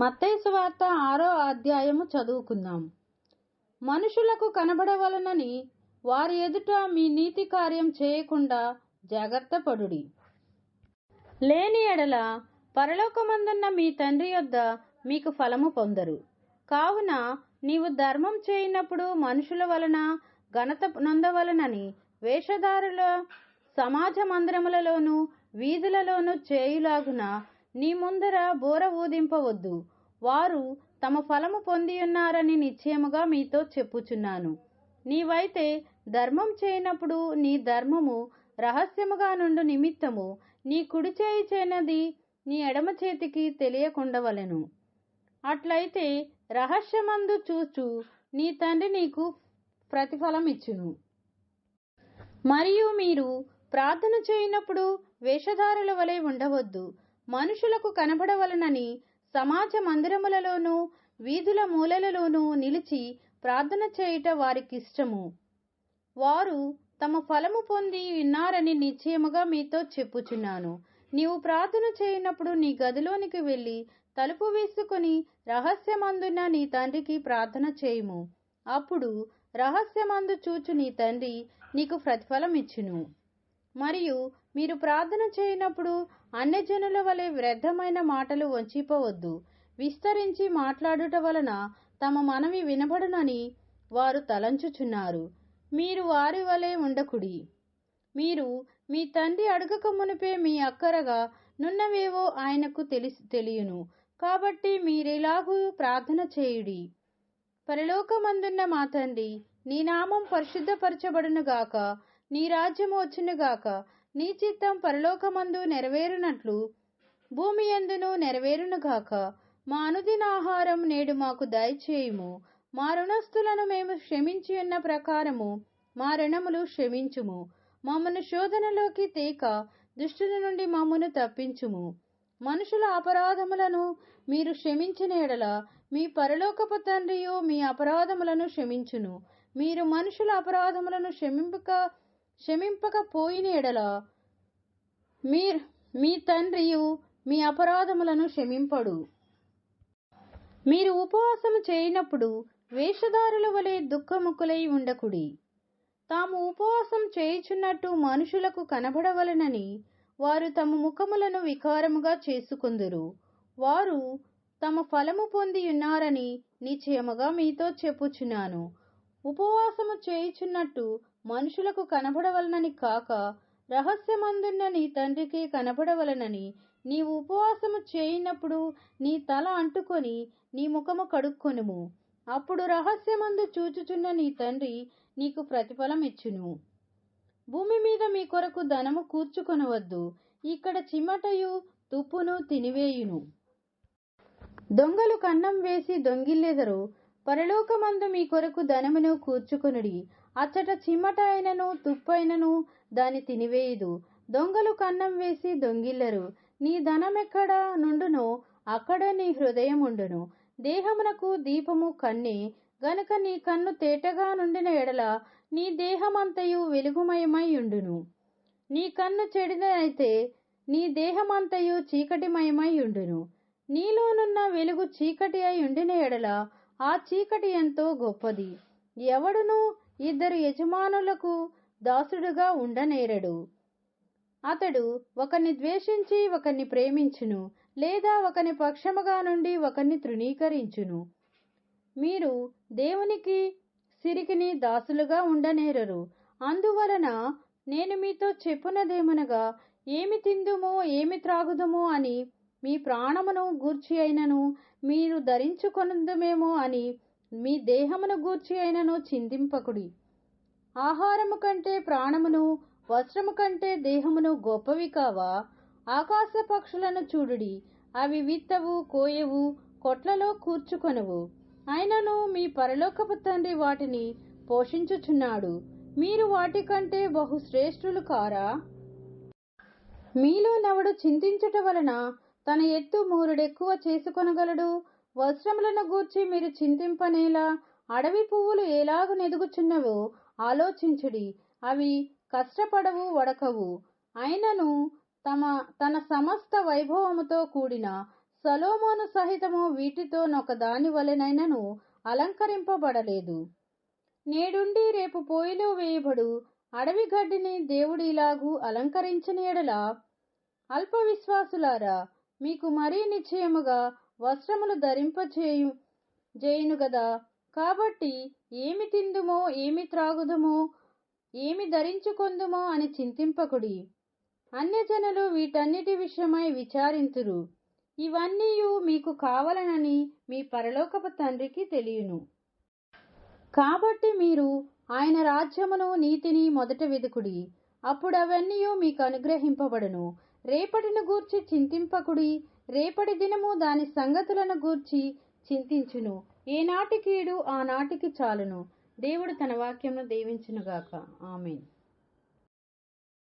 మత్తయి సువార్త 6వ అధ్యాయము చదువుకుందాం. మనుషులకు కనబడవలనని వారి ఎదుట మీ నీతి కార్యం చేయకుండా జాగ్రత్త పడుడి. లేని ఎడల పరలోకమందున్న మీ తండ్రి యొద్ద మీకు ఫలము పొందరు. కావున నీవు ధర్మం చేయనప్పుడు మనుషుల వలన ఘనత నొందవలనని వేషధారుల సమాజ మందిరములలోను వీధులలోను చేయులాగున నీ ముందర బోర ఊదింపవద్దు. వారు తమ ఫలము పొందియున్నారని నిశ్చయముగా మీతో చెప్పుచున్నాను. నీవైతే ధర్మం చేయనప్పుడు నీ ధర్మము రహస్యముగా నుండు నిమిత్తము నీ కుడి చేయి చేయనది నీ ఎడమ చేతికి తెలియకుండవలెను. అట్లయితే రహస్యమందు చూచు నీ తండ్రి నీకు ప్రతిఫలమిచ్చును. మరియు మీరు ప్రార్థన చేయనప్పుడు వేషధారుల వలె ఉండవద్దు. మనుషులకు కనబడవలనని సమాజ మందిరములలోను వీధుల మూలలలోనూ నిలిచి ప్రార్థన చేయుట వారికిష్టము. వారు తమ ఫలము పొంది ఉన్నారని నిశ్చయముగా మీతో చెప్పుచున్నాను. నీవు ప్రార్థన చేయనప్పుడు నీ గదిలోనికి వెళ్ళి తలుపు వేసుకుని రహస్యమందున్న నీ తండ్రికి ప్రార్థన చేయుము. అప్పుడు రహస్యమందు చూచు నీ తండ్రి నీకు ప్రతిఫలమిచ్చును. మరియు మీరు ప్రార్థన చేయనప్పుడు అన్యజనుల వలె వ్యర్థమైన మాటలు వంచిపోవద్దు. విస్తరించి మాట్లాడుట వలన తమ మనవి వినబడునని వారు తలంచుచున్నారు. మీరు వారి వలె ఉండకుడి. మీరు మీ తండ్రి అడగక మునిపే మీ అక్కరగా నున్నవేవో ఆయనకు తెలియును. కాబట్టి మీరిలాగూ ప్రార్థన చేయుడి. పరలోకమందున్న మా తండ్రి, నీ నామం పరిశుద్ధపరచబడునుగాక. నీ రాజ్యము వచ్చునుగాక. నీ చిత్తం పరలోకమందు నెరవేరునట్లు భూమి యందును నెరవేరునుగాక. మా అనుదిన ఆహారం నేడు మాకు దయచేయుము. మా రుణస్థులను మేము క్షమించి ఉన్న ప్రకారము మా రుణములు క్షమించుము. మమ్మను శోధనలోకి తేక దుష్టుని నుండి మమ్మను తప్పించుము. మనుషుల అపరాధములను మీరు క్షమించిన ఎడల మీ పరలోకపు తండ్రియు మీ అపరాధములను క్షమించును. మీరు మనుషుల అపరాధములను క్షమింపకపోయిన ఎడల మీ తండ్రియు మీ అపరాధములను క్షమింపడు. మీరు ఉపవాసము చేయనప్పుడు వేషధారుల వలె దుఃఖముఖులై ఉండకుడి. తాము ఉపవాసం చేయుచున్నట్టు మనుషులకు కనబడవలనని వారు తమ ముఖములను వికారముగా చేసుకొందురు. వారు తమ ఫలము పొంది ఉన్నారని నిశ్చయముగా మీతో చెప్పుచున్నాను. ఉపవాసము చేయుచున్నట్టు మనుషులకు కనబడవలనని కాక రహస్యమందున్న నీ తండ్రికి కనబడవలనని నీవు ఉపవాసము చేయనప్పుడు నీ తల అంటుకొని నీ ముఖము కడుక్కొనుము. అప్పుడు రహస్యమందు చూచుచున్న నీ తండ్రి నీకు ప్రతిఫలమిచ్చును. భూమి మీద మీ కొరకు ధనము కూర్చుకొనవద్దు. ఇక్కడ చిమ్మటయు తుప్పును తినివేయును. దొంగలు కన్నం వేసి దొంగిల్లెదరు. పరలోకమందు మీ కొరకు ధనమును కూర్చుకొనుడి. అచ్చట చిమ్మట అయినను తుప్పైనను దాని తినివేయదు. దొంగలు కన్నం వేసి దొంగిల్లరు. నీ ధనమెక్కడ నుండునో అక్కడ నీ హృదయం ఉండును. దేహమునకు దీపము కన్నే గనుక నీ కన్ను తేటగా నుండిన ఎడల నీ దేహమంతయు వెలుగుమయమై ఉండును. నీ కన్ను చెడినైతే నీ దేహమంతయు చీకటిమయమై ఉండును. నీలోనున్న వెలుగు చీకటి అయి ఉండిన ఎడల ఆ చీకటి ఎంతో గొప్పది. ఎవడును ఇద్దరు యజమానులకు దాసుడుగా ఉండనేరడు. అతడు ఒకని ద్వేషించి ఒకని ప్రేమించును, లేదా ఒకని పక్షముగా నుండి ఒకని తృణీకరించును. మీరు దేవునికి సిరికిని దాసులుగా ఉండనేరరు. అందువలన నేను మీతో చెప్పునదేమనగా, ఏమి తిందుమో ఏమి త్రాగుదుమో అని మీ ప్రాణమును గూర్చి అయినను మీరు ధరించుకొనుదుమేమో అని మీ దేహమును గూర్చి అయినను చింతింపకుడి. ఆహారము కంటే ప్రాణమును, వస్త్రము కంటే దేహమును గొప్పవి కావా? ఆకాశ పక్షులను చూడుడి. అవి విత్తవు, కోయవు, కొట్లలో కూర్చుకొనవు. అయినను మీ పరలోకపు తండ్రి వాటిని పోషించుచున్నాడు. మీరు వాటికంటే బహు శ్రేష్ఠులు కారా? మీలో నవడు చింతించుట వలన తన ఎత్తు మూరెడెక్కువ చేసుకొనగలడు. వస్త్రములను గూర్చి మీరు చింతింపనేలా? అడవి పువ్వులు ఎలాగు నెదుగుచున్నవో ఆలోచించుడి. అవి కష్టపడవు, వడకవు. అయినను తన సమస్త వైభవముతో కూడిన సొలొమోను సహితము వీటితోనొక దాని వలెనైనను అలంకరింపబడలేదు. నేడుండి రేపు పోయిలో వేయబడు అడవి గడ్డిని దేవుడు ఇలాగూ అలంకరించిన ఎడల, అల్ప విశ్వాసులారా, మీకు మరీ నిశ్చయముగా వస్త్రములు ధరింపజేయును గదా. కాబట్టి ఏమి తిందుమో, ఏమి త్రాగుదుమో, ఏమి ధరించుకొందుమో అని చింతింపకుడి. అన్యజనులు వీటన్నిటి విషయమై విచారింతురు. ఇవన్నీయు మీకు కావలనని మీ పరలోకపు తండ్రికి తెలియను. కాబట్టి మీరు ఆయన రాజ్యమును నీతిని మొదట వెదుకుడి, అప్పుడు అవన్నీయు మీకు అనుగ్రహింపబడును. రేపటిని గూర్చి చింతింపకుడి, రేపటి దినము దాని సంగతులను గూర్చి చింతించును. ఏనాటి కీడు ఆనాటికి చాలును. దేవుడు తన వాక్యమును దీవించునుగాక. ఆమేన్.